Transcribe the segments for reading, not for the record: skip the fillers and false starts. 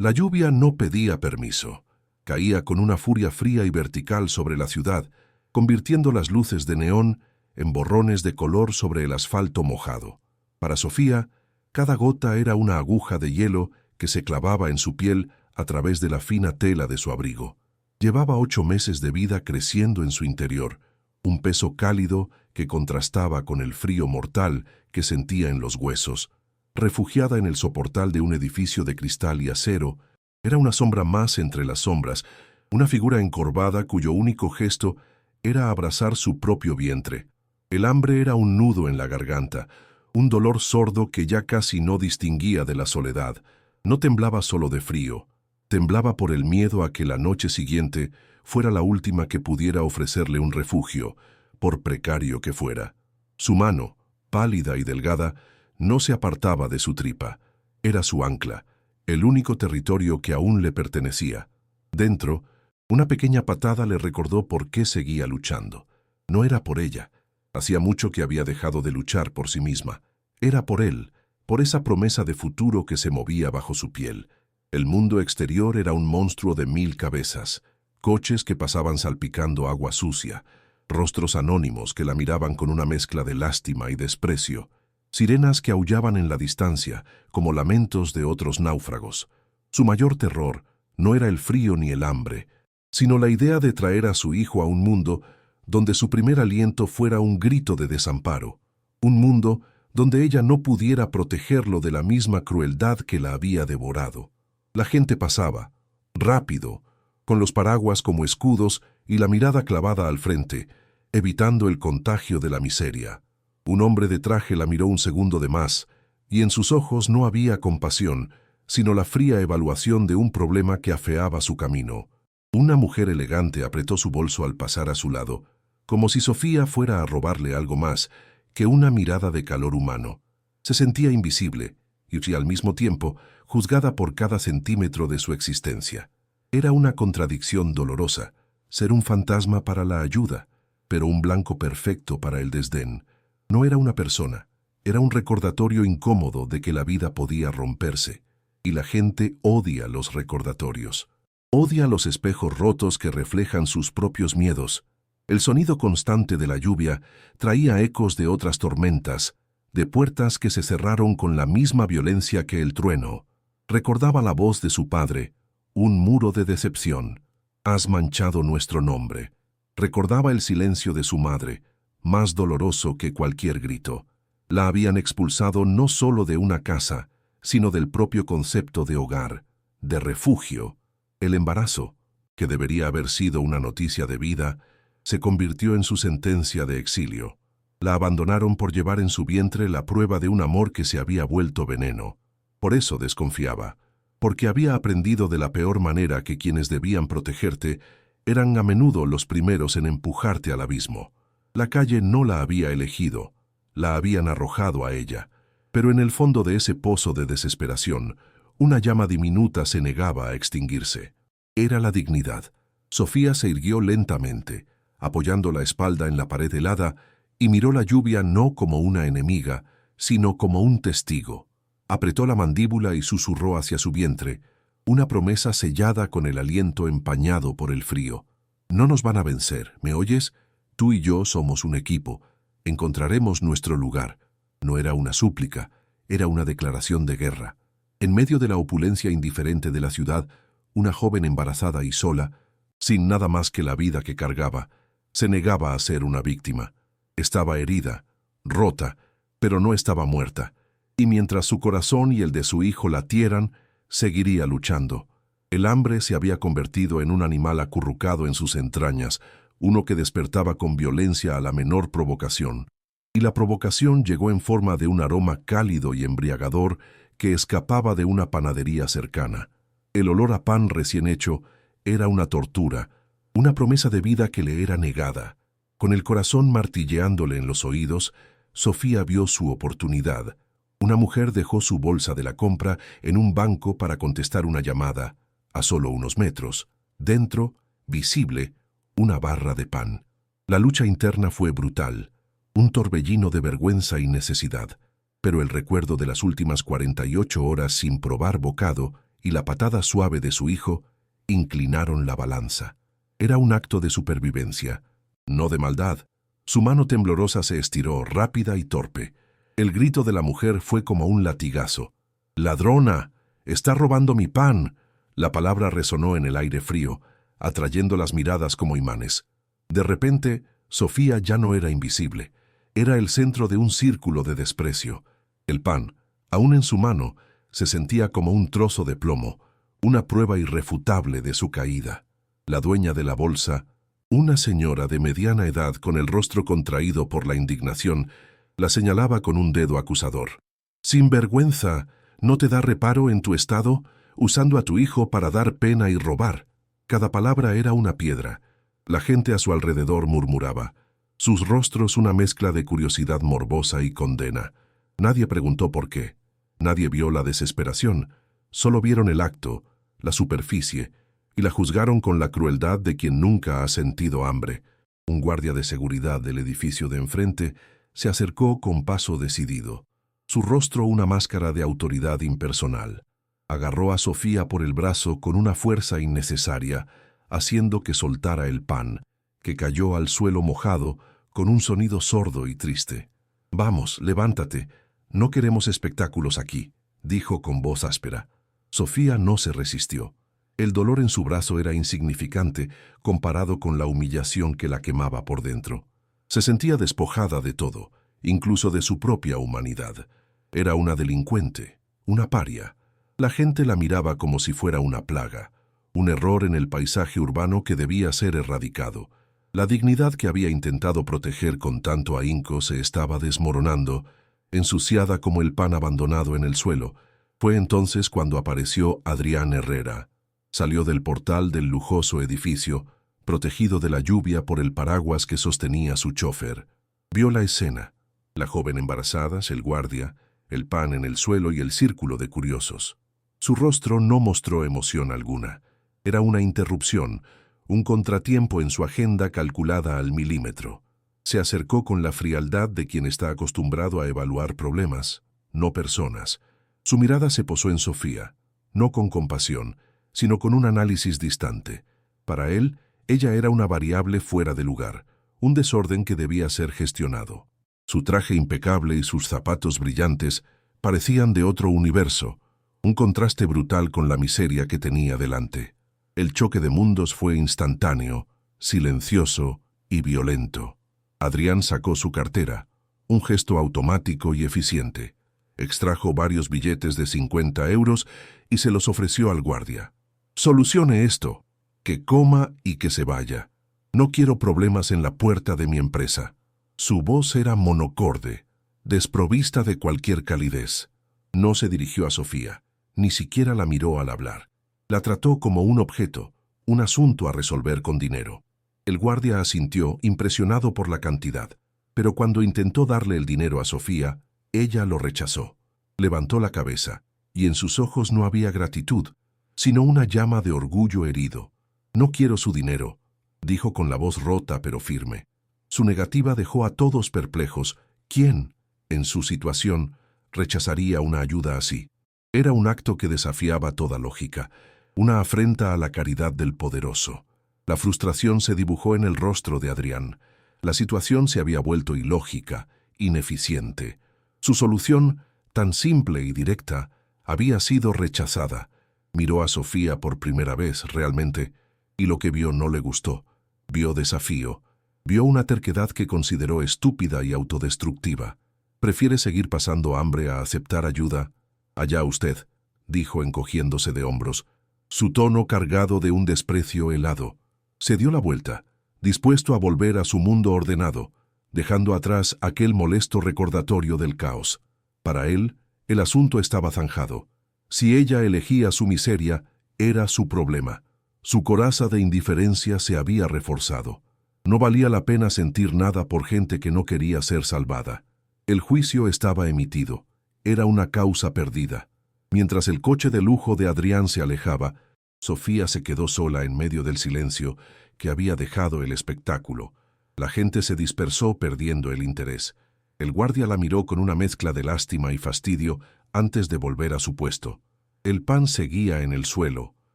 La lluvia no pedía permiso. Caía con una furia fría y vertical sobre la ciudad, convirtiendo las luces de neón en borrones de color sobre el asfalto mojado. Para Sofía, cada gota era una aguja de hielo que se clavaba en su piel a través de la fina tela de su abrigo. Llevaba 8 meses de vida creciendo en su interior, un peso cálido que contrastaba con el frío mortal que sentía en los huesos. Refugiada en el soportal de un edificio de cristal y acero, era una sombra más entre las sombras, una figura encorvada cuyo único gesto era abrazar su propio vientre. El hambre era un nudo en la garganta, un dolor sordo que ya casi no distinguía de la soledad. No temblaba solo de frío, temblaba por el miedo a que la noche siguiente fuera la última que pudiera ofrecerle un refugio, por precario que fuera. Su mano, pálida y delgada, no se apartaba de su tripa. Era su ancla, el único territorio que aún le pertenecía. Dentro, una pequeña patada le recordó por qué seguía luchando. No era por ella. Hacía mucho que había dejado de luchar por sí misma. Era por él, por esa promesa de futuro que se movía bajo su piel. El mundo exterior era un monstruo de 1000 cabezas, coches que pasaban salpicando agua sucia, rostros anónimos que la miraban con una mezcla de lástima y desprecio, sirenas que aullaban en la distancia como lamentos de otros náufragos. Su mayor terror no era el frío ni el hambre, sino la idea de traer a su hijo a un mundo donde su primer aliento fuera un grito de desamparo, un mundo donde ella no pudiera protegerlo de la misma crueldad que la había devorado. La gente pasaba, rápido, con los paraguas como escudos y la mirada clavada al frente, evitando el contagio de la miseria. Un hombre de traje la miró un segundo de más, y en sus ojos no había compasión, sino la fría evaluación de un problema que afeaba su camino. Una mujer elegante apretó su bolso al pasar a su lado, como si Sofía fuera a robarle algo más que una mirada de calor humano. Se sentía invisible, y al mismo tiempo juzgada por cada centímetro de su existencia. Era una contradicción dolorosa, ser un fantasma para la ayuda, pero un blanco perfecto para el desdén. No era una persona, era un recordatorio incómodo de que la vida podía romperse, y la gente odia los recordatorios. Odia los espejos rotos que reflejan sus propios miedos. El sonido constante de la lluvia traía ecos de otras tormentas, de puertas que se cerraron con la misma violencia que el trueno. Recordaba la voz de su padre, un muro de decepción. Has manchado nuestro nombre. Recordaba el silencio de su madre, más doloroso que cualquier grito. La habían expulsado no solo de una casa, sino del propio concepto de hogar, de refugio. El embarazo, que debería haber sido una noticia de vida, se convirtió en su sentencia de exilio. La abandonaron por llevar en su vientre la prueba de un amor que se había vuelto veneno. Por eso desconfiaba, porque había aprendido de la peor manera que quienes debían protegerte eran a menudo los primeros en empujarte al abismo. La calle no la había elegido, la habían arrojado a ella, pero en el fondo de ese pozo de desesperación, una llama diminuta se negaba a extinguirse. Era la dignidad. Sofía se irguió lentamente, apoyando la espalda en la pared helada, y miró la lluvia no como una enemiga, sino como un testigo. Apretó la mandíbula y susurró hacia su vientre, una promesa sellada con el aliento empañado por el frío. No nos van a vencer, ¿me oyes? Tú y yo somos un equipo. Encontraremos nuestro lugar. No era una súplica, era una declaración de guerra. En medio de la opulencia indiferente de la ciudad, una joven embarazada y sola, sin nada más que la vida que cargaba, se negaba a ser una víctima. Estaba herida, rota, pero no estaba muerta, y mientras su corazón y el de su hijo latieran, seguiría luchando. El hambre se había convertido en un animal acurrucado en sus entrañas, uno que despertaba con violencia a la menor provocación. Y la provocación llegó en forma de un aroma cálido y embriagador que escapaba de una panadería cercana. El olor a pan recién hecho era una tortura, una promesa de vida que le era negada. Con el corazón martilleándole en los oídos, Sofía vio su oportunidad. Una mujer dejó su bolsa de la compra en un banco para contestar una llamada, a solo unos metros. Dentro, visible, una barra de pan. La lucha interna fue brutal, un torbellino de vergüenza y necesidad, pero el recuerdo de las últimas 48 horas sin probar bocado y la patada suave de su hijo inclinaron la balanza. Era un acto de supervivencia, no de maldad. Su mano temblorosa se estiró, rápida y torpe. El grito de la mujer fue como un latigazo. «¡Ladrona! ¡Está robando mi pan!». La palabra resonó en el aire frío, atrayendo las miradas como imanes. De repente, Sofía ya no era invisible. Era el centro de un círculo de desprecio. El pan, aún en su mano, se sentía como un trozo de plomo, una prueba irrefutable de su caída. La dueña de la bolsa, una señora de mediana edad con el rostro contraído por la indignación, la señalaba con un dedo acusador. «¡Sinvergüenza! ¿No te da reparo en tu estado, usando a tu hijo para dar pena y robar?». Cada palabra era una piedra. La gente a su alrededor murmuraba. Sus rostros una mezcla de curiosidad morbosa y condena. Nadie preguntó por qué. Nadie vio la desesperación. Solo vieron el acto, la superficie, y la juzgaron con la crueldad de quien nunca ha sentido hambre. Un guardia de seguridad del edificio de enfrente se acercó con paso decidido. Su rostro una máscara de autoridad impersonal. Agarró a Sofía por el brazo con una fuerza innecesaria, haciendo que soltara el pan, que cayó al suelo mojado con un sonido sordo y triste. «Vamos, levántate. No queremos espectáculos aquí», dijo con voz áspera. Sofía no se resistió. El dolor en su brazo era insignificante comparado con la humillación que la quemaba por dentro. Se sentía despojada de todo, incluso de su propia humanidad. Era una delincuente, una paria. La gente la miraba como si fuera una plaga, un error en el paisaje urbano que debía ser erradicado. La dignidad que había intentado proteger con tanto ahínco se estaba desmoronando, ensuciada como el pan abandonado en el suelo. Fue entonces cuando apareció Adrián Herrera. Salió del portal del lujoso edificio, protegido de la lluvia por el paraguas que sostenía su chofer. Vio la escena, la joven embarazada, el guardia, el pan en el suelo y el círculo de curiosos. Su rostro no mostró emoción alguna. Era una interrupción, un contratiempo en su agenda calculada al milímetro. Se acercó con la frialdad de quien está acostumbrado a evaluar problemas, no personas. Su mirada se posó en Sofía, no con compasión, sino con un análisis distante. Para él, ella era una variable fuera de lugar, un desorden que debía ser gestionado. Su traje impecable y sus zapatos brillantes parecían de otro universo, un contraste brutal con la miseria que tenía delante. El choque de mundos fue instantáneo, silencioso y violento. Adrián sacó su cartera, un gesto automático y eficiente. Extrajo varios billetes de 50 euros y se los ofreció al guardia. «Solucione esto, que coma y que se vaya. No quiero problemas en la puerta de mi empresa». Su voz era monocorde, desprovista de cualquier calidez. No se dirigió a Sofía, ni siquiera la miró al hablar. La trató como un objeto, un asunto a resolver con dinero. El guardia asintió, impresionado por la cantidad, pero cuando intentó darle el dinero a Sofía, ella lo rechazó. Levantó la cabeza, y en sus ojos no había gratitud, sino una llama de orgullo herido. «No quiero su dinero», dijo con la voz rota pero firme. Su negativa dejó a todos perplejos. ¿Quién, en su situación, rechazaría una ayuda así? Era un acto que desafiaba toda lógica, una afrenta a la caridad del poderoso. La frustración se dibujó en el rostro de Adrián. La situación se había vuelto ilógica, ineficiente. Su solución, tan simple y directa, había sido rechazada. Miró a Sofía por primera vez, realmente, y lo que vio no le gustó. Vio desafío. Vio una terquedad que consideró estúpida y autodestructiva. ¿Prefiere seguir pasando hambre a aceptar ayuda? «Allá usted», dijo encogiéndose de hombros, su tono cargado de un desprecio helado. Se dio la vuelta, dispuesto a volver a su mundo ordenado, dejando atrás aquel molesto recordatorio del caos. Para él, el asunto estaba zanjado. Si ella elegía su miseria, era su problema. Su coraza de indiferencia se había reforzado. No valía la pena sentir nada por gente que no quería ser salvada. El juicio estaba emitido. Era una causa perdida. Mientras el coche de lujo de Adrián se alejaba, Sofía se quedó sola en medio del silencio que había dejado el espectáculo. La gente se dispersó perdiendo el interés. El guardia la miró con una mezcla de lástima y fastidio antes de volver a su puesto. El pan seguía en el suelo,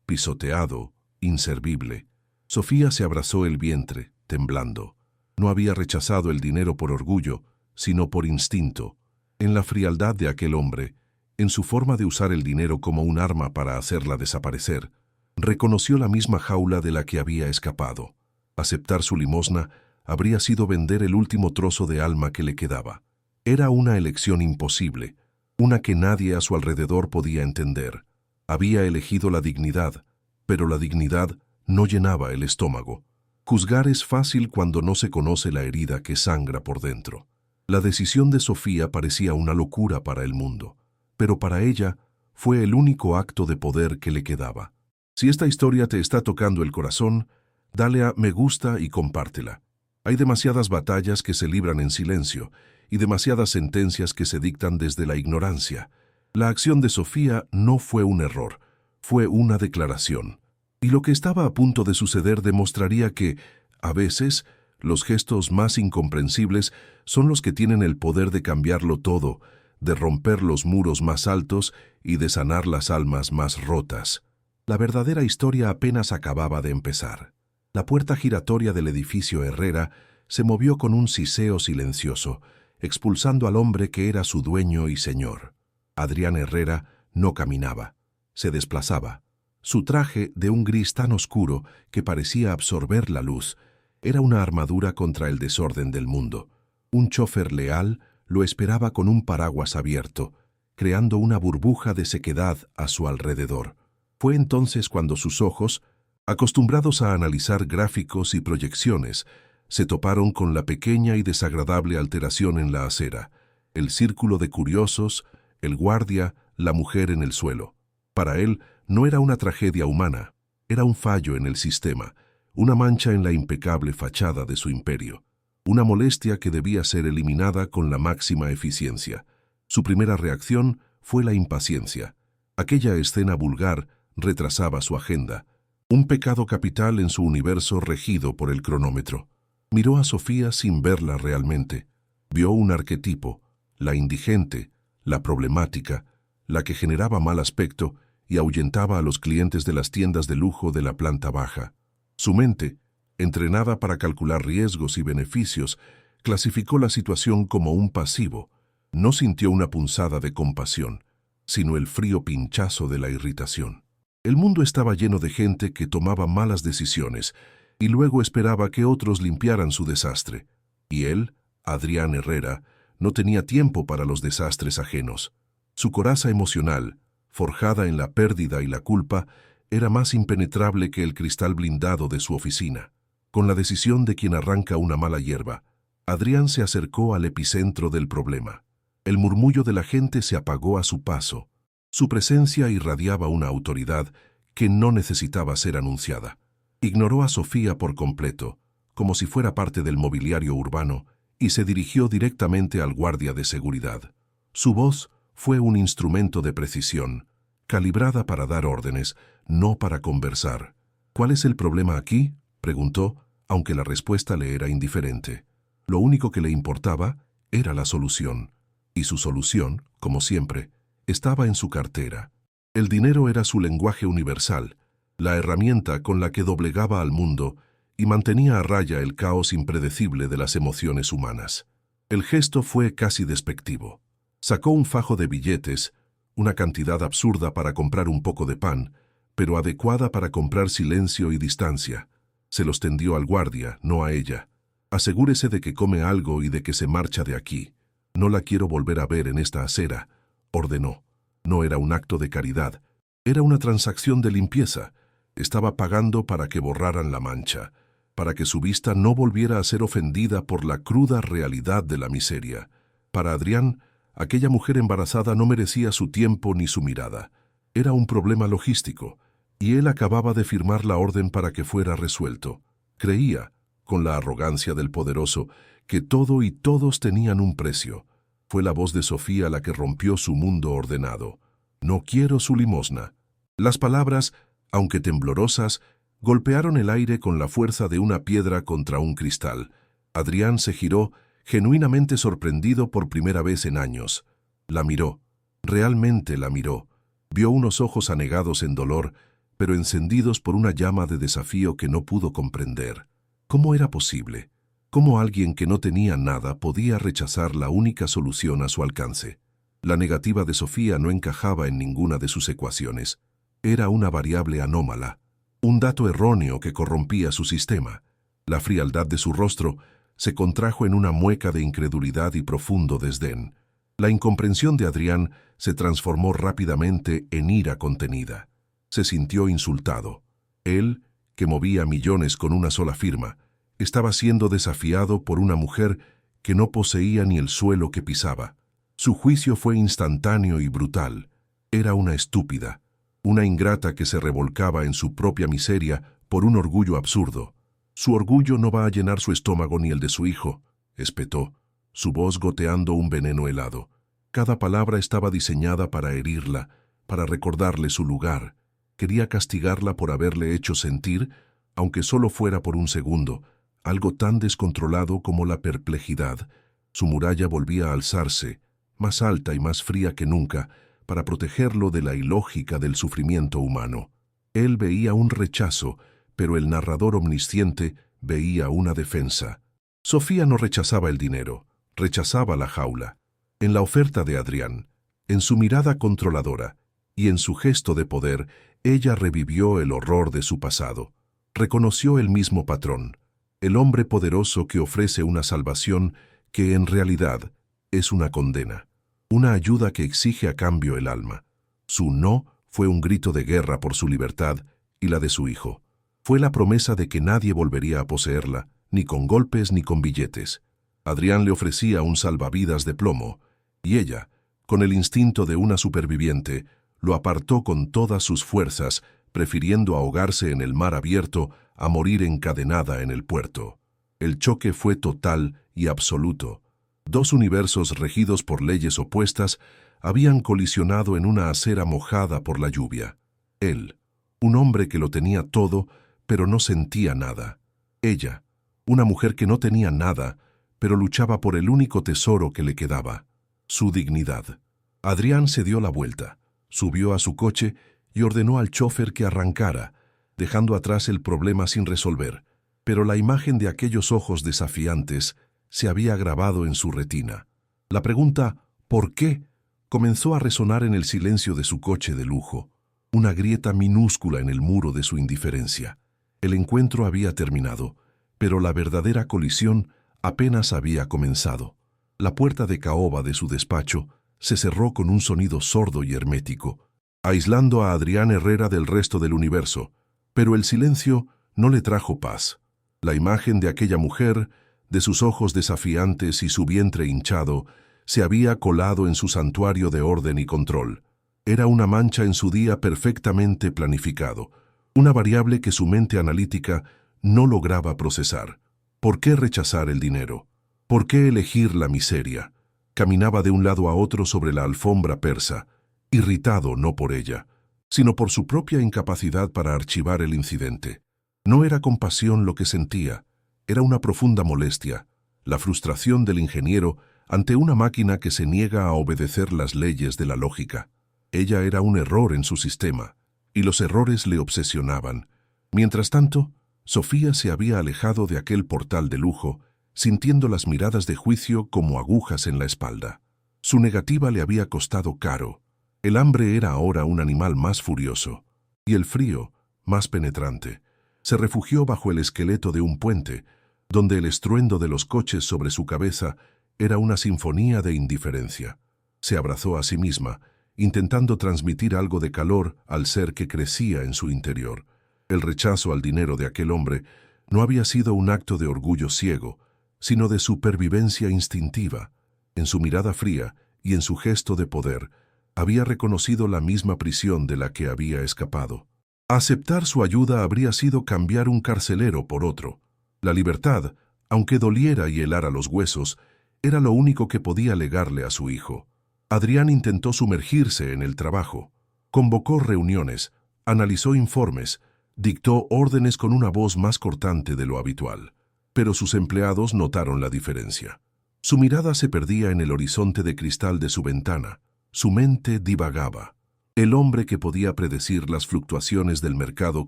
pisoteado, inservible. Sofía se abrazó el vientre, temblando. No había rechazado el dinero por orgullo, sino por instinto. En la frialdad de aquel hombre, en su forma de usar el dinero como un arma para hacerla desaparecer, reconoció la misma jaula de la que había escapado. Aceptar su limosna habría sido vender el último trozo de alma que le quedaba. Era una elección imposible, una que nadie a su alrededor podía entender. Había elegido la dignidad, pero la dignidad no llenaba el estómago. Juzgar es fácil cuando no se conoce la herida que sangra por dentro. La decisión de Sofía parecía una locura para el mundo, pero para ella fue el único acto de poder que le quedaba. Si esta historia te está tocando el corazón, dale a me gusta y compártela. Hay demasiadas batallas que se libran en silencio y demasiadas sentencias que se dictan desde la ignorancia. La acción de Sofía no fue un error, fue una declaración. Y lo que estaba a punto de suceder demostraría que, a veces, los gestos más incomprensibles son los que tienen el poder de cambiarlo todo, de romper los muros más altos y de sanar las almas más rotas. La verdadera historia apenas acababa de empezar. La puerta giratoria del edificio Herrera se movió con un siseo silencioso, expulsando al hombre que era su dueño y señor. Adrián Herrera no caminaba, se desplazaba. Su traje, de un gris tan oscuro que parecía absorber la luz, era una armadura contra el desorden del mundo. Un chofer leal lo esperaba con un paraguas abierto, creando una burbuja de sequedad a su alrededor. Fue entonces cuando sus ojos, acostumbrados a analizar gráficos y proyecciones, se toparon con la pequeña y desagradable alteración en la acera, el círculo de curiosos, el guardia, la mujer en el suelo. Para él no era una tragedia humana, era un fallo en el sistema, una mancha en la impecable fachada de su imperio, una molestia que debía ser eliminada con la máxima eficiencia. Su primera reacción fue la impaciencia. Aquella escena vulgar retrasaba su agenda, un pecado capital en su universo regido por el cronómetro. Miró a Sofía sin verla realmente. Vio un arquetipo, la indigente, la problemática, la que generaba mal aspecto y ahuyentaba a los clientes de las tiendas de lujo de la planta baja. Su mente, entrenada para calcular riesgos y beneficios, clasificó la situación como un pasivo. No sintió una punzada de compasión, sino el frío pinchazo de la irritación. El mundo estaba lleno de gente que tomaba malas decisiones y luego esperaba que otros limpiaran su desastre. Y él, Adrián Herrera, no tenía tiempo para los desastres ajenos. Su coraza emocional, forjada en la pérdida y la culpa, era más impenetrable que el cristal blindado de su oficina. Con la decisión de quien arranca una mala hierba, Adrián se acercó al epicentro del problema. El murmullo de la gente se apagó a su paso. Su presencia irradiaba una autoridad que no necesitaba ser anunciada. Ignoró a Sofía por completo, como si fuera parte del mobiliario urbano, y se dirigió directamente al guardia de seguridad. Su voz fue un instrumento de precisión, calibrada para dar órdenes, no para conversar. ¿Cuál es el problema aquí?, preguntó, aunque la respuesta le era indiferente. Lo único que le importaba era la solución, y su solución, como siempre, estaba en su cartera. El dinero era su lenguaje universal, la herramienta con la que doblegaba al mundo y mantenía a raya el caos impredecible de las emociones humanas. El gesto fue casi despectivo. Sacó un fajo de billetes, una cantidad absurda para comprar un poco de pan, pero adecuada para comprar silencio y distancia. Se los tendió al guardia, no a ella. Asegúrese de que come algo y de que se marcha de aquí. No la quiero volver a ver en esta acera, ordenó. No era un acto de caridad, era una transacción de limpieza. Estaba pagando para que borraran la mancha, para que su vista no volviera a ser ofendida por la cruda realidad de la miseria. Para Adrián, aquella mujer embarazada no merecía su tiempo ni su mirada. Era un problema logístico, y él acababa de firmar la orden para que fuera resuelto. Creía, con la arrogancia del poderoso, que todo y todos tenían un precio. Fue la voz de Sofía la que rompió su mundo ordenado. No quiero su limosna. Las palabras, aunque temblorosas, golpearon el aire con la fuerza de una piedra contra un cristal. Adrián se giró, genuinamente sorprendido por primera vez en años. La miró, realmente la miró, Vio unos ojos anegados en dolor, pero encendidos por una llama de desafío que no pudo comprender. ¿Cómo era posible? ¿Cómo alguien que no tenía nada podía rechazar la única solución a su alcance? La negativa de Sofía no encajaba en ninguna de sus ecuaciones. Era una variable anómala, un dato erróneo que corrompía su sistema. La frialdad de su rostro se contrajo en una mueca de incredulidad y profundo desdén. La incomprensión de Adrián se transformó rápidamente en ira contenida. Se sintió insultado. Él, que movía millones con una sola firma, estaba siendo desafiado por una mujer que no poseía ni el suelo que pisaba. Su juicio fue instantáneo y brutal. Era una estúpida, una ingrata que se revolcaba en su propia miseria por un orgullo absurdo. Su orgullo no va a llenar su estómago ni el de su hijo, espetó, su voz goteando un veneno helado. Cada palabra estaba diseñada para herirla, para recordarle su lugar. Quería castigarla por haberle hecho sentir, aunque solo fuera por un segundo, algo tan descontrolado como la perplejidad. Su muralla volvía a alzarse, más alta y más fría que nunca, para protegerlo de la ilógica del sufrimiento humano. Él veía un rechazo, pero el narrador omnisciente veía una defensa. Sofía no rechazaba el dinero, rechazaba la jaula. En la oferta de Adrián, en su mirada controladora y en su gesto de poder, ella revivió el horror de su pasado. Reconoció el mismo patrón, el hombre poderoso que ofrece una salvación que en realidad es una condena, una ayuda que exige a cambio el alma. Su no fue un grito de guerra por su libertad y la de su hijo. Fue la promesa de que nadie volvería a poseerla, ni con golpes ni con billetes. Adrián le ofrecía un salvavidas de plomo, y ella, con el instinto de una superviviente, lo apartó con todas sus fuerzas, prefiriendo ahogarse en el mar abierto a morir encadenada en el puerto. El choque fue total y absoluto. Dos universos regidos por leyes opuestas habían colisionado en una acera mojada por la lluvia. Él, un hombre que lo tenía todo, pero no sentía nada. Ella, una mujer que no tenía nada, pero luchaba por el único tesoro que le quedaba, su dignidad. Adrián se dio la vuelta, subió a su coche y ordenó al chófer que arrancara, dejando atrás el problema sin resolver, pero la imagen de aquellos ojos desafiantes se había grabado en su retina. La pregunta ¿por qué? Comenzó a resonar en el silencio de su coche de lujo, una grieta minúscula en el muro de su indiferencia. El encuentro había terminado, pero la verdadera colisión apenas había comenzado. La puerta de caoba de su despacho se cerró con un sonido sordo y hermético, aislando a Adrián Herrera del resto del universo, pero el silencio no le trajo paz. La imagen de aquella mujer, de sus ojos desafiantes y su vientre hinchado, se había colado en su santuario de orden y control. Era una mancha en su día perfectamente planificado, una variable que su mente analítica no lograba procesar. ¿Por qué rechazar el dinero? ¿Por qué elegir la miseria? Caminaba de un lado a otro sobre la alfombra persa, irritado no por ella, sino por su propia incapacidad para archivar el incidente. No era compasión lo que sentía, era una profunda molestia, la frustración del ingeniero ante una máquina que se niega a obedecer las leyes de la lógica. Ella era un error en su sistema, y los errores le obsesionaban. Mientras tanto, Sofía se había alejado de aquel portal de lujo, sintiendo las miradas de juicio como agujas en la espalda. Su negativa le había costado caro. El hambre era ahora un animal más furioso, y el frío, más penetrante. Se refugió bajo el esqueleto de un puente, donde el estruendo de los coches sobre su cabeza era una sinfonía de indiferencia. Se abrazó a sí misma, intentando transmitir algo de calor al ser que crecía en su interior. El rechazo al dinero de aquel hombre no había sido un acto de orgullo ciego, sino de supervivencia instintiva. En su mirada fría y en su gesto de poder, había reconocido la misma prisión de la que había escapado. Aceptar su ayuda habría sido cambiar un carcelero por otro. La libertad, aunque doliera y helara los huesos, era lo único que podía legarle a su hijo. Adrián intentó sumergirse en el trabajo. Convocó reuniones, analizó informes, dictó órdenes con una voz más cortante de lo habitual. Pero sus empleados notaron la diferencia. Su mirada se perdía en el horizonte de cristal de su ventana. Su mente divagaba. El hombre que podía predecir las fluctuaciones del mercado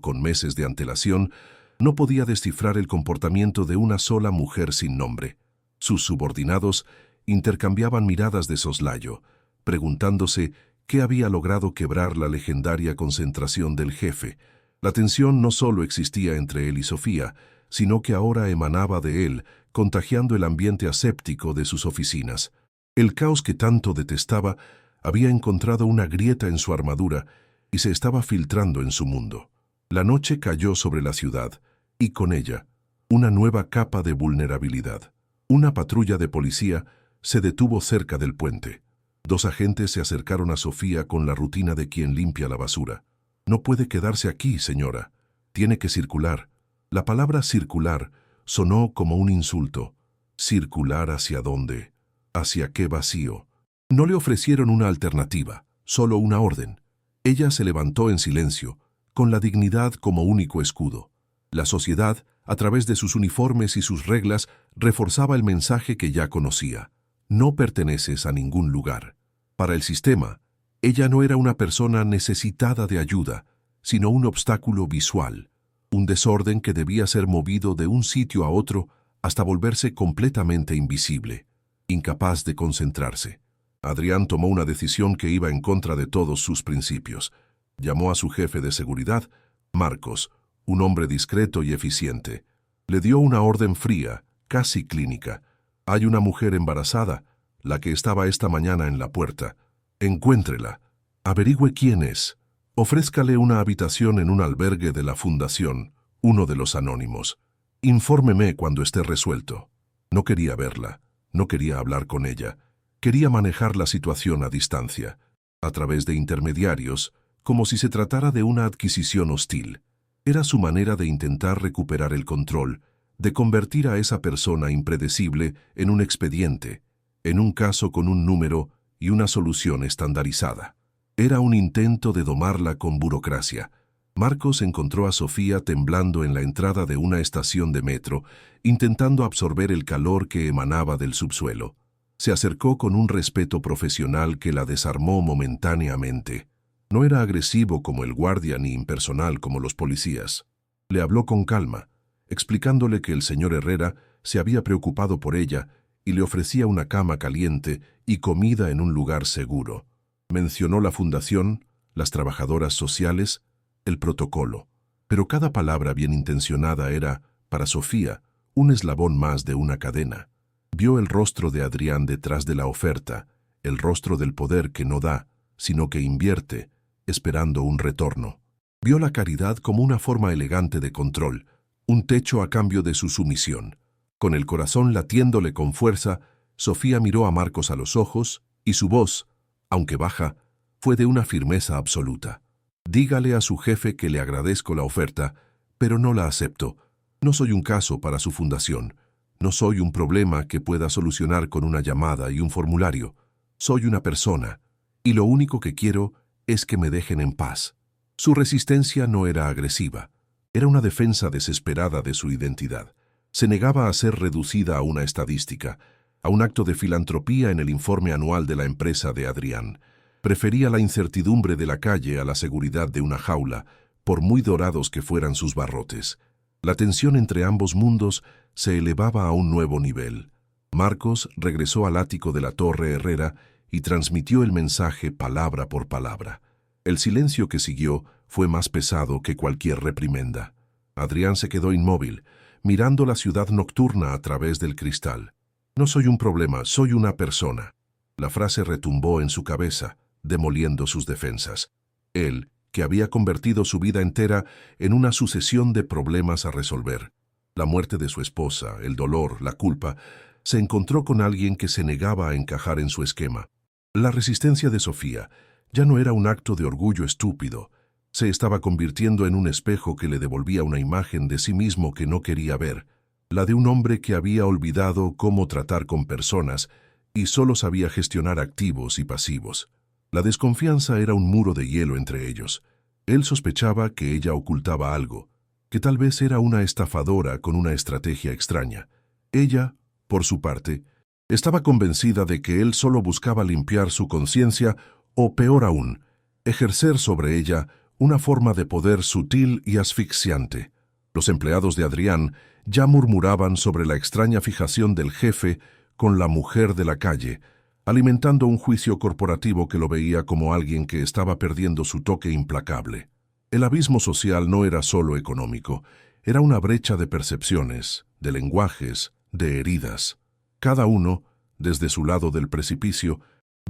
con meses de antelación no podía descifrar el comportamiento de una sola mujer sin nombre. Sus subordinados intercambiaban miradas de soslayo, preguntándose qué había logrado quebrar la legendaria concentración del jefe. La tensión no solo existía entre él y Sofía, sino que ahora emanaba de él, contagiando el ambiente aséptico de sus oficinas. El caos que tanto detestaba había encontrado una grieta en su armadura y se estaba filtrando en su mundo. La noche cayó sobre la ciudad, y con ella, una nueva capa de vulnerabilidad. Una patrulla de policía se detuvo cerca del puente. Dos agentes se acercaron a Sofía con la rutina de quien limpia la basura. «No puede quedarse aquí, señora. Tiene que circular». La palabra circular sonó como un insulto. ¿Circular hacia dónde? ¿Hacia qué vacío? No le ofrecieron una alternativa, solo una orden. Ella se levantó en silencio, con la dignidad como único escudo. La sociedad, a través de sus uniformes y sus reglas, reforzaba el mensaje que ya conocía. No perteneces a ningún lugar. Para el sistema, ella no era una persona necesitada de ayuda, sino un obstáculo visual, un desorden que debía ser movido de un sitio a otro hasta volverse completamente invisible, incapaz de concentrarse. Adrián tomó una decisión que iba en contra de todos sus principios. Llamó a su jefe de seguridad, Marcos, un hombre discreto y eficiente. Le dio una orden fría, casi clínica. «Hay una mujer embarazada, la que estaba esta mañana en la puerta. Encuéntrela. Averigüe quién es. Ofrézcale una habitación en un albergue de la Fundación, uno de los anónimos. Infórmeme cuando esté resuelto». No quería verla, no quería hablar con ella. Quería manejar la situación a distancia, a través de intermediarios, como si se tratara de una adquisición hostil. Era su manera de intentar recuperar el control, de convertir a esa persona impredecible en un expediente, en un caso con un número y una solución estandarizada. Era un intento de domarla con burocracia. Marcos encontró a Sofía temblando en la entrada de una estación de metro, intentando absorber el calor que emanaba del subsuelo. Se acercó con un respeto profesional que la desarmó momentáneamente. No era agresivo como el guardia ni impersonal como los policías. Le habló con calma, explicándole que el señor Herrera se había preocupado por ella y le ofrecía una cama caliente y comida en un lugar seguro. Mencionó la fundación, las trabajadoras sociales, el protocolo. Pero cada palabra bien intencionada era, para Sofía, un eslabón más de una cadena. Vio el rostro de Adrián detrás de la oferta, el rostro del poder que no da, sino que invierte, esperando un retorno. Vio la caridad como una forma elegante de control, un techo a cambio de su sumisión. Con el corazón latiéndole con fuerza, Sofía miró a Marcos a los ojos y su voz, aunque baja, fue de una firmeza absoluta. «Dígale a su jefe que le agradezco la oferta, pero no la acepto. No soy un caso para su fundación. No soy un problema que pueda solucionar con una llamada y un formulario. Soy una persona, y lo único que quiero es que me dejen en paz». Su resistencia no era agresiva, era una defensa desesperada de su identidad. Se negaba a ser reducida a una estadística, a un acto de filantropía en el informe anual de la empresa de Adrián. Prefería la incertidumbre de la calle a la seguridad de una jaula, por muy dorados que fueran sus barrotes. La tensión entre ambos mundos se elevaba a un nuevo nivel. Marcos regresó al ático de la Torre Herrera y transmitió el mensaje palabra por palabra. El silencio que siguió fue más pesado que cualquier reprimenda. Adrián se quedó inmóvil, mirando la ciudad nocturna a través del cristal. «No soy un problema, soy una persona». La frase retumbó en su cabeza, demoliendo sus defensas. Él, que había convertido su vida entera en una sucesión de problemas a resolver. La muerte de su esposa, el dolor, la culpa, se encontró con alguien que se negaba a encajar en su esquema. La resistencia de Sofía ya no era un acto de orgullo estúpido. Se estaba convirtiendo en un espejo que le devolvía una imagen de sí mismo que no quería ver, la de un hombre que había olvidado cómo tratar con personas y solo sabía gestionar activos y pasivos. La desconfianza era un muro de hielo entre ellos. Él sospechaba que ella ocultaba algo, que tal vez era una estafadora con una estrategia extraña. Ella, por su parte, estaba convencida de que él solo buscaba limpiar su conciencia o, peor aún, ejercer sobre ella una forma de poder sutil y asfixiante. Los empleados de Adrián ya murmuraban sobre la extraña fijación del jefe con la mujer de la calle, alimentando un juicio corporativo que lo veía como alguien que estaba perdiendo su toque implacable. El abismo social no era solo económico, era una brecha de percepciones, de lenguajes, de heridas. Cada uno, desde su lado del precipicio,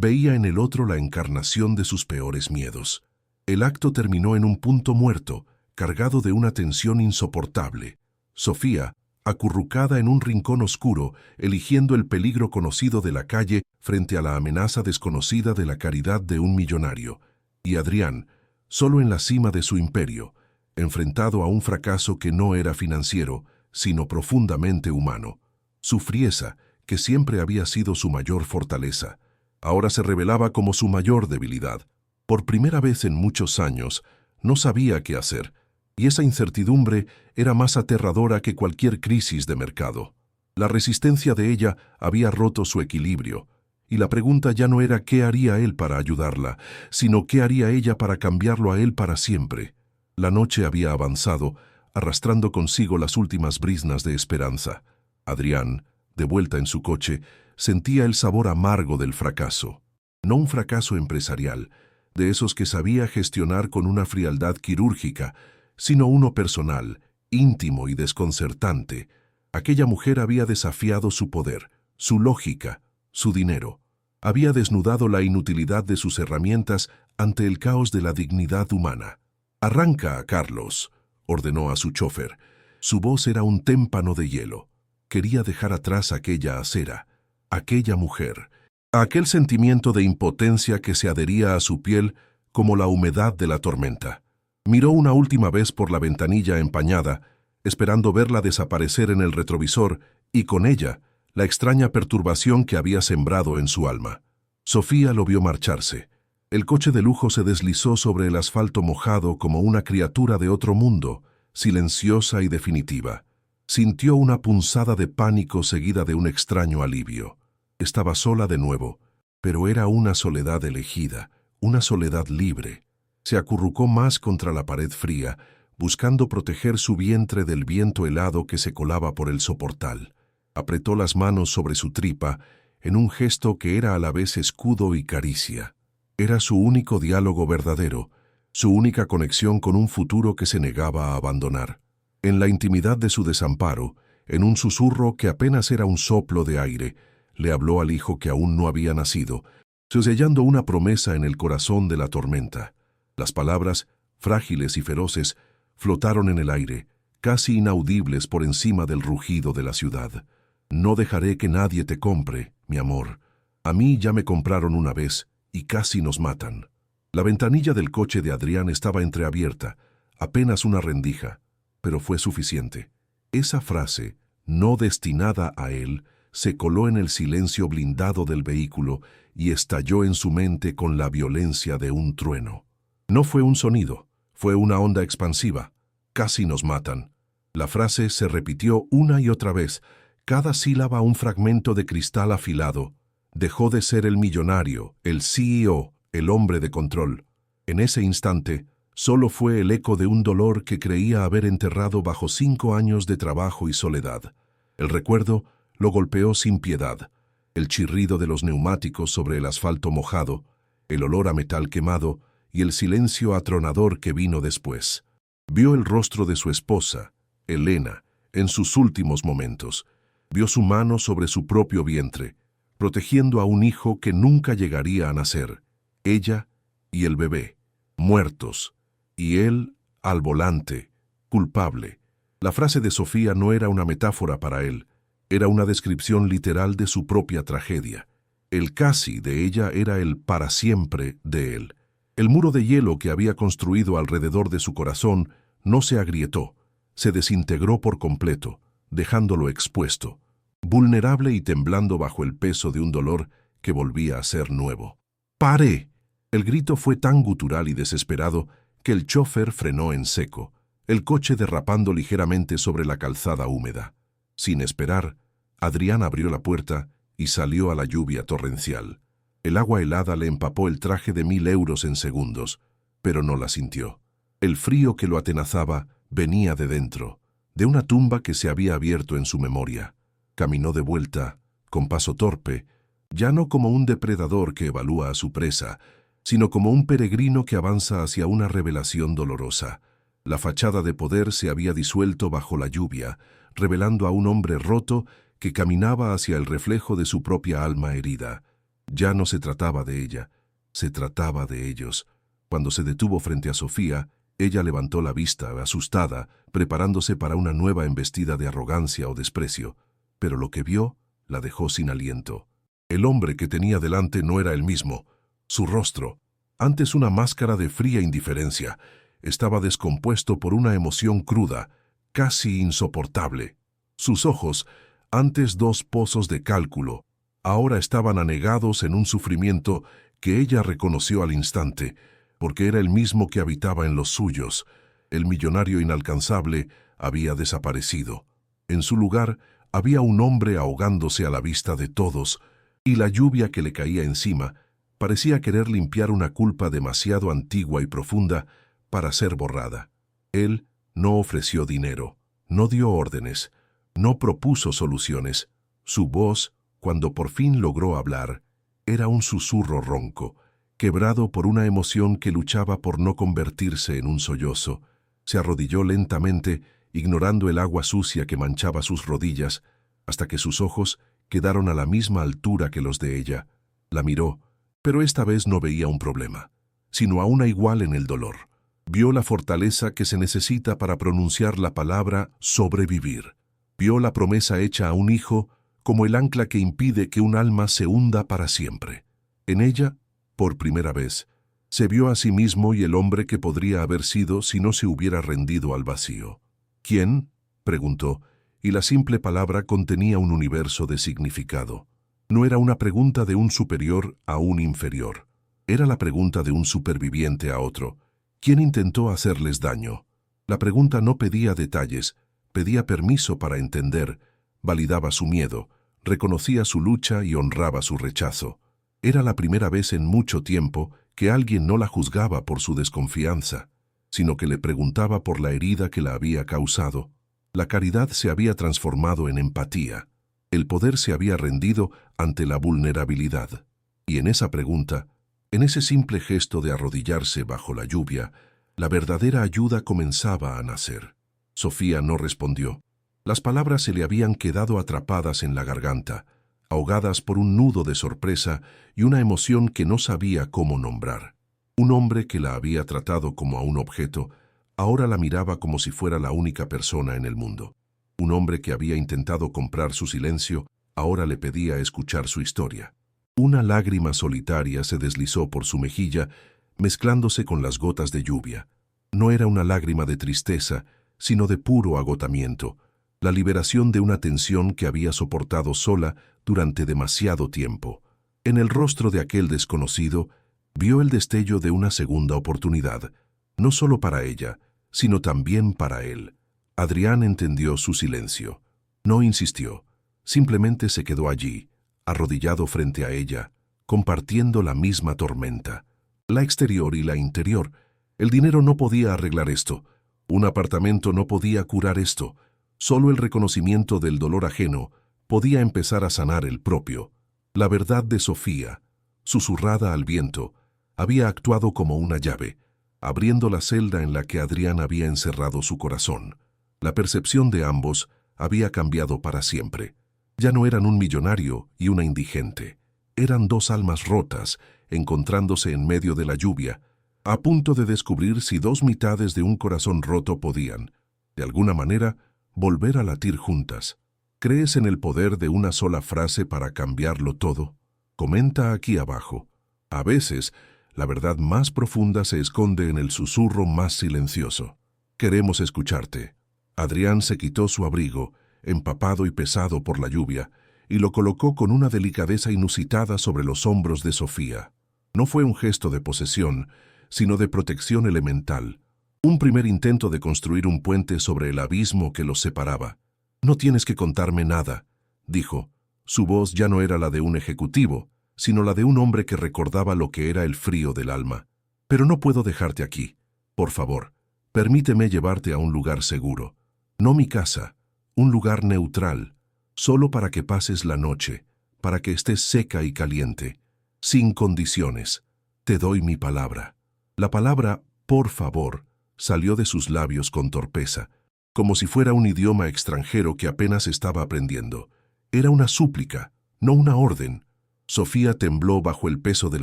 veía en el otro la encarnación de sus peores miedos. El acto terminó en un punto muerto, cargado de una tensión insoportable. Sofía, acurrucada en un rincón oscuro, eligiendo el peligro conocido de la calle frente a la amenaza desconocida de la caridad de un millonario. Y Adrián, solo en la cima de su imperio, enfrentado a un fracaso que no era financiero, sino profundamente humano. Su frieza, que siempre había sido su mayor fortaleza, ahora se revelaba como su mayor debilidad. Por primera vez en muchos años, no sabía qué hacer, y esa incertidumbre era más aterradora que cualquier crisis de mercado. La resistencia de ella había roto su equilibrio, y la pregunta ya no era qué haría él para ayudarla, sino qué haría ella para cambiarlo a él para siempre. La noche había avanzado, arrastrando consigo las últimas briznas de esperanza. Adrián, de vuelta en su coche, sentía el sabor amargo del fracaso. No un fracaso empresarial, de esos que sabía gestionar con una frialdad quirúrgica, sino uno personal, íntimo y desconcertante. Aquella mujer había desafiado su poder, su lógica, su dinero. Había desnudado la inutilidad de sus herramientas ante el caos de la dignidad humana. «Arranca, Carlos», ordenó a su chofer. Su voz era un témpano de hielo. Quería dejar atrás aquella acera, aquella mujer, aquel sentimiento de impotencia que se adhería a su piel como la humedad de la tormenta. Miró una última vez por la ventanilla empañada, esperando verla desaparecer en el retrovisor y con ella la extraña perturbación que había sembrado en su alma. Sofía lo vio marcharse. El coche de lujo se deslizó sobre el asfalto mojado como una criatura de otro mundo, silenciosa y definitiva. Sintió una punzada de pánico seguida de un extraño alivio. Estaba sola de nuevo, pero era una soledad elegida, una soledad libre. Se acurrucó más contra la pared fría, buscando proteger su vientre del viento helado que se colaba por el soportal. Apretó las manos sobre su tripa, en un gesto que era a la vez escudo y caricia. Era su único diálogo verdadero, su única conexión con un futuro que se negaba a abandonar. En la intimidad de su desamparo, en un susurro que apenas era un soplo de aire, le habló al hijo que aún no había nacido, sellando una promesa en el corazón de la tormenta. Las palabras, frágiles y feroces, flotaron en el aire, casi inaudibles por encima del rugido de la ciudad. «No dejaré que nadie te compre, mi amor. A mí ya me compraron una vez y casi nos matan». La ventanilla del coche de Adrián estaba entreabierta, apenas una rendija, pero fue suficiente. Esa frase, no destinada a él, se coló en el silencio blindado del vehículo y estalló en su mente con la violencia de un trueno. No fue un sonido, fue una onda expansiva. «Casi nos matan». La frase se repitió una y otra vez, cada sílaba un fragmento de cristal afilado. Dejó de ser el millonario, el CEO, el hombre de control. En ese instante, solo fue el eco de un dolor que creía haber enterrado bajo 5 años de trabajo y soledad. El recuerdo lo golpeó sin piedad. El chirrido de los neumáticos sobre el asfalto mojado, el olor a metal quemado y el silencio atronador que vino después. Vio el rostro de su esposa, Elena, en sus últimos momentos. Vio su mano sobre su propio vientre, protegiendo a un hijo que nunca llegaría a nacer. Ella y el bebé, muertos, y él al volante, culpable. La frase de Sofía no era una metáfora para él, era una descripción literal de su propia tragedia. El casi de ella era el para siempre de él. El muro de hielo que había construido alrededor de su corazón no se agrietó, se desintegró por completo, dejándolo expuesto, vulnerable y temblando bajo el peso de un dolor que volvía a ser nuevo. «¡Pare!». El grito fue tan gutural y desesperado que el chófer frenó en seco, el coche derrapando ligeramente sobre la calzada húmeda. Sin esperar, Adrián abrió la puerta y salió a la lluvia torrencial. El agua helada le empapó el traje de 1000 euros en segundos, pero no la sintió. El frío que lo atenazaba venía de dentro, de una tumba que se había abierto en su memoria. Caminó de vuelta, con paso torpe, ya no como un depredador que evalúa a su presa, sino como un peregrino que avanza hacia una revelación dolorosa. La fachada de poder se había disuelto bajo la lluvia, revelando a un hombre roto que caminaba hacia el reflejo de su propia alma herida. Ya no se trataba de ella, se trataba de ellos. Cuando se detuvo frente a Sofía, ella levantó la vista, asustada, preparándose para una nueva embestida de arrogancia o desprecio, pero lo que vio la dejó sin aliento. El hombre que tenía delante no era el mismo. Su rostro, antes una máscara de fría indiferencia, estaba descompuesto por una emoción cruda, casi insoportable. Sus ojos, antes dos pozos de cálculo, ahora estaban anegados en un sufrimiento que ella reconoció al instante, porque era el mismo que habitaba en los suyos. El millonario inalcanzable había desaparecido. En su lugar había un hombre ahogándose a la vista de todos, y la lluvia que le caía encima parecía querer limpiar una culpa demasiado antigua y profunda para ser borrada. Él no ofreció dinero, no dio órdenes, no propuso soluciones. Su voz, cuando por fin logró hablar, era un susurro ronco, quebrado por una emoción que luchaba por no convertirse en un sollozo. Se arrodilló lentamente, ignorando el agua sucia que manchaba sus rodillas, hasta que sus ojos quedaron a la misma altura que los de ella. La miró, pero esta vez no veía un problema, sino a una igual en el dolor. Vio la fortaleza que se necesita para pronunciar la palabra sobrevivir. Vio la promesa hecha a un hijo como el ancla que impide que un alma se hunda para siempre. En ella, por primera vez, se vio a sí mismo y el hombre que podría haber sido si no se hubiera rendido al vacío. ¿Quién?, preguntó, y la simple palabra contenía un universo de significado. No era una pregunta de un superior a un inferior. Era la pregunta de un superviviente a otro. ¿Quién intentó hacerles daño? La pregunta no pedía detalles, pedía permiso para entender, validaba su miedo, reconocía su lucha y honraba su rechazo. Era la primera vez en mucho tiempo que alguien no la juzgaba por su desconfianza, sino que le preguntaba por la herida que la había causado. La caridad se había transformado en empatía. El poder se había rendido ante la vulnerabilidad. Y en esa pregunta, en ese simple gesto de arrodillarse bajo la lluvia, la verdadera ayuda comenzaba a nacer. Sofía no respondió. Las palabras se le habían quedado atrapadas en la garganta, ahogadas por un nudo de sorpresa y una emoción que no sabía cómo nombrar. Un hombre que la había tratado como a un objeto, ahora la miraba como si fuera la única persona en el mundo. Un hombre que había intentado comprar su silencio, ahora le pedía escuchar su historia. Una lágrima solitaria se deslizó por su mejilla, mezclándose con las gotas de lluvia. No era una lágrima de tristeza, sino de puro agotamiento, la liberación de una tensión que había soportado sola durante demasiado tiempo. En el rostro de aquel desconocido, vio el destello de una segunda oportunidad, no solo para ella, sino también para él. Adrián entendió su silencio. No insistió, simplemente se quedó allí, arrodillado frente a ella, compartiendo la misma tormenta. La exterior y la interior. El dinero no podía arreglar esto. Un apartamento no podía curar esto. Solo el reconocimiento del dolor ajeno podía empezar a sanar el propio. La verdad de Sofía, susurrada al viento, había actuado como una llave, abriendo la celda en la que Adrián había encerrado su corazón. La percepción de ambos había cambiado para siempre. Ya no eran un millonario y una indigente. Eran dos almas rotas, encontrándose en medio de la lluvia, a punto de descubrir si dos mitades de un corazón roto podían, de alguna manera, volver a latir juntas. ¿Crees en el poder de una sola frase para cambiarlo todo? Comenta aquí abajo. A veces, la verdad más profunda se esconde en el susurro más silencioso. Queremos escucharte. Adrián se quitó su abrigo, empapado y pesado por la lluvia, y lo colocó con una delicadeza inusitada sobre los hombros de Sofía. No fue un gesto de posesión, sino de protección elemental, un primer intento de construir un puente sobre el abismo que los separaba. No tienes que contarme nada, dijo. Su voz ya no era la de un ejecutivo, sino la de un hombre que recordaba lo que era el frío del alma. Pero no puedo dejarte aquí. Por favor, permíteme llevarte a un lugar seguro. No mi casa, un lugar neutral, solo para que pases la noche, para que estés seca y caliente, sin condiciones. Te doy mi palabra. La palabra, por favor, salió de sus labios con torpeza, como si fuera un idioma extranjero que apenas estaba aprendiendo. Era una súplica, no una orden. Sofía tembló bajo el peso del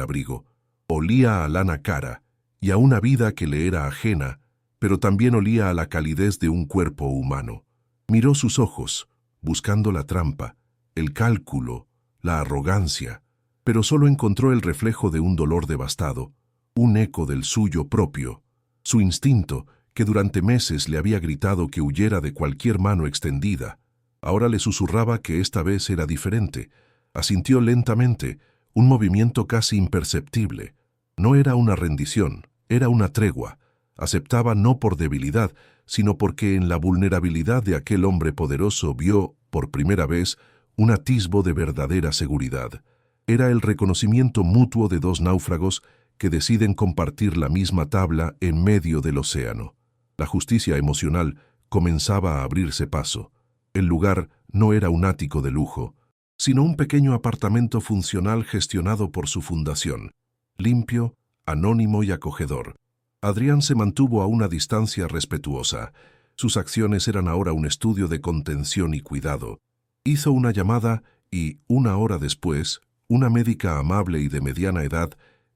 abrigo. Olía a lana cara y a una vida que le era ajena, pero también olía a la calidez de un cuerpo humano. Miró sus ojos, buscando la trampa, el cálculo, la arrogancia, pero solo encontró el reflejo de un dolor devastado, un eco del suyo propio, su instinto, que durante meses le había gritado que huyera de cualquier mano extendida. Ahora le susurraba que esta vez era diferente. Asintió lentamente, un movimiento casi imperceptible. No era una rendición, era una tregua. Aceptaba no por debilidad, sino porque en la vulnerabilidad de aquel hombre poderoso vio, por primera vez, un atisbo de verdadera seguridad. Era el reconocimiento mutuo de dos náufragos que deciden compartir la misma tabla en medio del océano. La justicia emocional comenzaba a abrirse paso. El lugar no era un ático de lujo, sino un pequeño apartamento funcional gestionado por su fundación, limpio, anónimo y acogedor. Adrián se mantuvo a una distancia respetuosa. Sus acciones eran ahora un estudio de contención y cuidado. Hizo una llamada y, una hora después, una médica amable y de mediana edad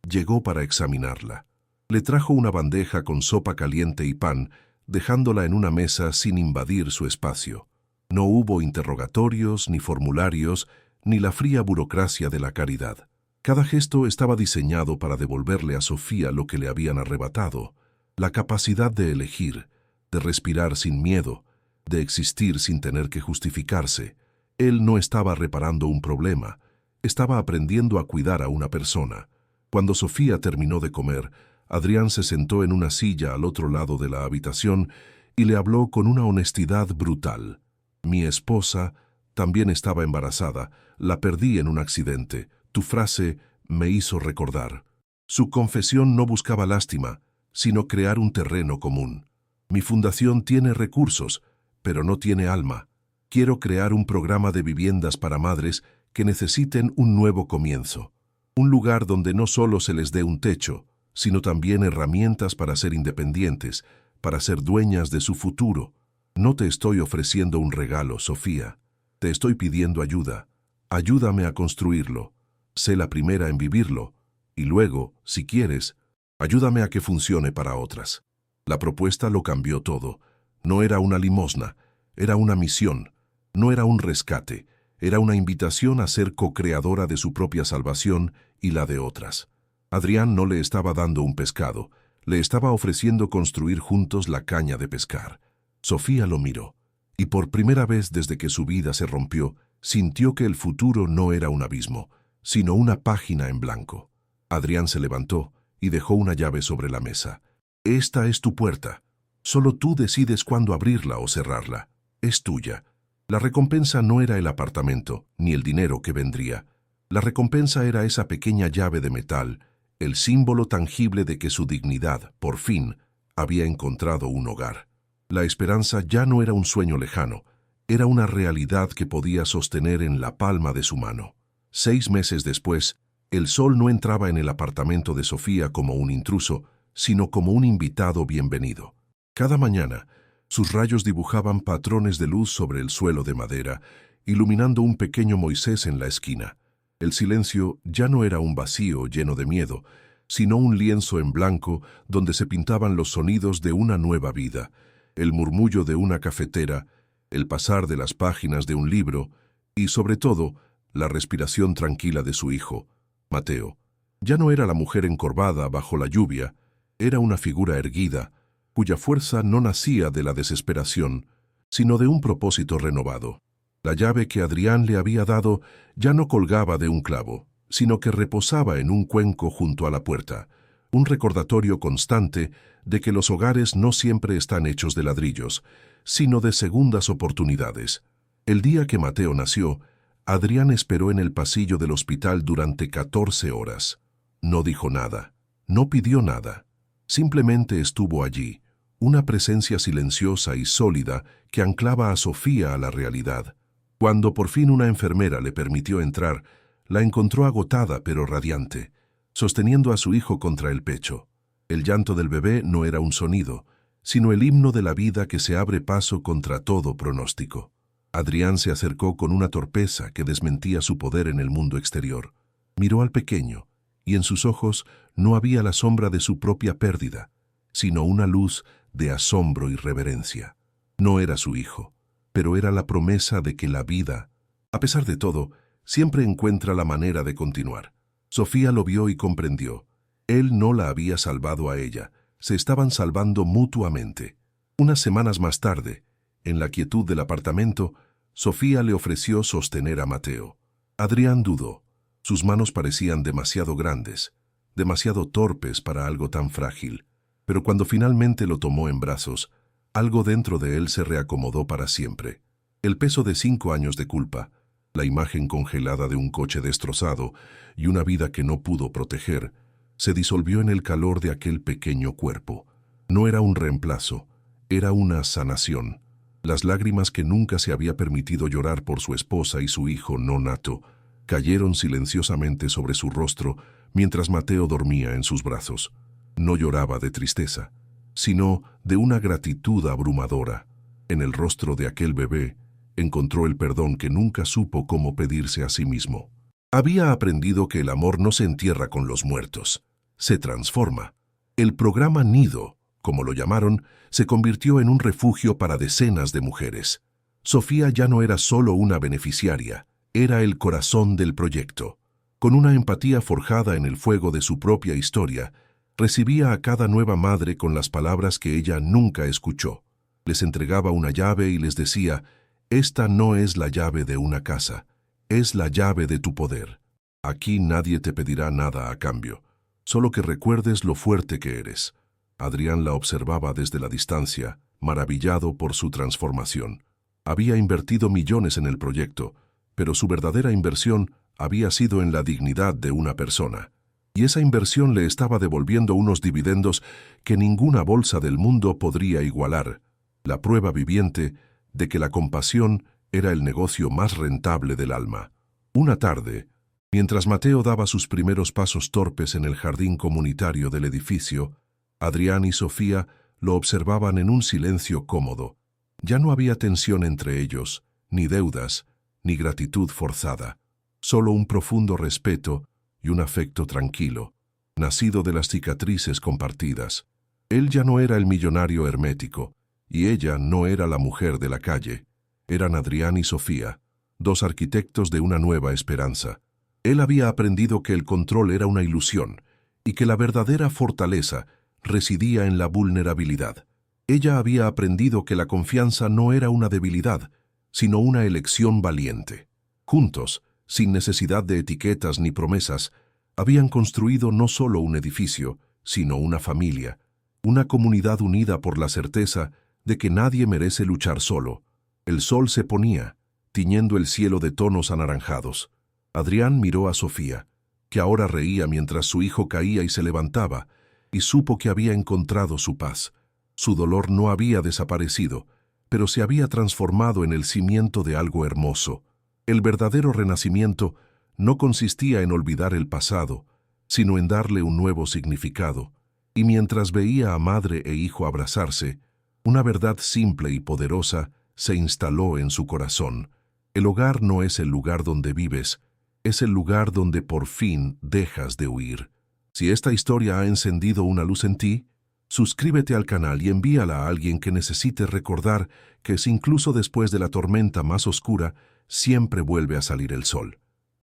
llegó para examinarla. Le trajo una bandeja con sopa caliente y pan, dejándola en una mesa sin invadir su espacio. No hubo interrogatorios, ni formularios, ni la fría burocracia de la caridad. Cada gesto estaba diseñado para devolverle a Sofía lo que le habían arrebatado, la capacidad de elegir, de respirar sin miedo, de existir sin tener que justificarse. Él no estaba reparando un problema, estaba aprendiendo a cuidar a una persona. Cuando Sofía terminó de comer, Adrián se sentó en una silla al otro lado de la habitación y le habló con una honestidad brutal. Mi esposa también estaba embarazada, la perdí en un accidente. Tu frase me hizo recordar. Su confesión no buscaba lástima, sino crear un terreno común. Mi fundación tiene recursos, pero no tiene alma. Quiero crear un programa de viviendas para madres que necesiten un nuevo comienzo. Un lugar donde no solo se les dé un techo, sino también herramientas para ser independientes, para ser dueñas de su futuro. No te estoy ofreciendo un regalo, Sofía. Te estoy pidiendo ayuda. Ayúdame a construirlo. Sé la primera en vivirlo. Y luego, si quieres, ayúdame a que funcione para otras. La propuesta lo cambió todo. No era una limosna, era una misión. No era un rescate, era una invitación a ser co-creadora de su propia salvación y la de otras. Adrián no le estaba dando un pescado, le estaba ofreciendo construir juntos la caña de pescar. Sofía lo miró, y por primera vez desde que su vida se rompió, sintió que el futuro no era un abismo, sino una página en blanco. Adrián se levantó y dejó una llave sobre la mesa. Esta es tu puerta. Solo tú decides cuándo abrirla o cerrarla. Es tuya. La recompensa no era el apartamento, ni el dinero que vendría. La recompensa era esa pequeña llave de metal, el símbolo tangible de que su dignidad, por fin, había encontrado un hogar. La esperanza ya no era un sueño lejano, era una realidad que podía sostener en la palma de su mano. 6 meses después, el sol no entraba en el apartamento de Sofía como un intruso, sino como un invitado bienvenido. Cada mañana, sus rayos dibujaban patrones de luz sobre el suelo de madera, iluminando un pequeño Moisés en la esquina. El silencio ya no era un vacío lleno de miedo, sino un lienzo en blanco donde se pintaban los sonidos de una nueva vida, el murmullo de una cafetera, el pasar de las páginas de un libro y, sobre todo, la respiración tranquila de su hijo, Mateo. Ya no era la mujer encorvada bajo la lluvia, era una figura erguida, cuya fuerza no nacía de la desesperación, sino de un propósito renovado. La llave que Adrián le había dado ya no colgaba de un clavo, sino que reposaba en un cuenco junto a la puerta, un recordatorio constante de que los hogares no siempre están hechos de ladrillos, sino de segundas oportunidades. El día que Mateo nació, Adrián esperó en el pasillo del hospital durante 14 horas. No dijo nada, no pidió nada. Simplemente estuvo allí, una presencia silenciosa y sólida que anclaba a Sofía a la realidad. Cuando por fin una enfermera le permitió entrar, la encontró agotada pero radiante, sosteniendo a su hijo contra el pecho. El llanto del bebé no era un sonido, sino el himno de la vida que se abre paso contra todo pronóstico. Adrián se acercó con una torpeza que desmentía su poder en el mundo exterior. Miró al pequeño, y en sus ojos no había la sombra de su propia pérdida, sino una luz de asombro y reverencia. No era su hijo, pero era la promesa de que la vida, a pesar de todo, siempre encuentra la manera de continuar. Sofía lo vio y comprendió. Él no la había salvado a ella, se estaban salvando mutuamente. Unas semanas más tarde, en la quietud del apartamento, Sofía le ofreció sostener a Mateo. Adrián dudó. Sus manos parecían demasiado grandes, demasiado torpes para algo tan frágil. Pero cuando finalmente lo tomó en brazos, algo dentro de él se reacomodó para siempre. El peso de 5 años de culpa, la imagen congelada de un coche destrozado y una vida que no pudo proteger, se disolvió en el calor de aquel pequeño cuerpo. No era un reemplazo, era una sanación. Las lágrimas que nunca se había permitido llorar por su esposa y su hijo no nato cayeron silenciosamente sobre su rostro mientras Mateo dormía en sus brazos. No lloraba de tristeza, sino de una gratitud abrumadora. En el rostro de aquel bebé encontró el perdón que nunca supo cómo pedirse a sí mismo. Había aprendido que el amor no se entierra con los muertos, se transforma. El programa Nido, como lo llamaron, se convirtió en un refugio para decenas de mujeres. Sofía ya no era solo una beneficiaria, era el corazón del proyecto. Con una empatía forjada en el fuego de su propia historia, recibía a cada nueva madre con las palabras que ella nunca escuchó. Les entregaba una llave y les decía, «Esta no es la llave de una casa, es la llave de tu poder. Aquí nadie te pedirá nada a cambio, solo que recuerdes lo fuerte que eres». Adrián la observaba desde la distancia, maravillado por su transformación. Había invertido millones en el proyecto, pero su verdadera inversión había sido en la dignidad de una persona. Y esa inversión le estaba devolviendo unos dividendos que ninguna bolsa del mundo podría igualar. La prueba viviente de que la compasión era el negocio más rentable del alma. Una tarde, mientras Mateo daba sus primeros pasos torpes en el jardín comunitario del edificio, Adrián y Sofía lo observaban en un silencio cómodo. Ya no había tensión entre ellos, ni deudas, ni gratitud forzada. Solo un profundo respeto y un afecto tranquilo, nacido de las cicatrices compartidas. Él ya no era el millonario hermético, y ella no era la mujer de la calle. Eran Adrián y Sofía, dos arquitectos de una nueva esperanza. Él había aprendido que el control era una ilusión, y que la verdadera fortaleza residía en la vulnerabilidad. Ella había aprendido que la confianza no era una debilidad, sino una elección valiente. Juntos, sin necesidad de etiquetas ni promesas, habían construido no solo un edificio, sino una familia, una comunidad unida por la certeza de que nadie merece luchar solo. El sol se ponía, tiñendo el cielo de tonos anaranjados. Adrián miró a Sofía, que ahora reía mientras su hijo caía y se levantaba, y supo que había encontrado su paz. Su dolor no había desaparecido, pero se había transformado en el cimiento de algo hermoso. El verdadero renacimiento no consistía en olvidar el pasado, sino en darle un nuevo significado. Y mientras veía a madre e hijo abrazarse, una verdad simple y poderosa se instaló en su corazón. El hogar no es el lugar donde vives, es el lugar donde por fin dejas de huir. Si esta historia ha encendido una luz en ti, suscríbete al canal y envíala a alguien que necesite recordar que incluso después de la tormenta más oscura, siempre vuelve a salir el sol.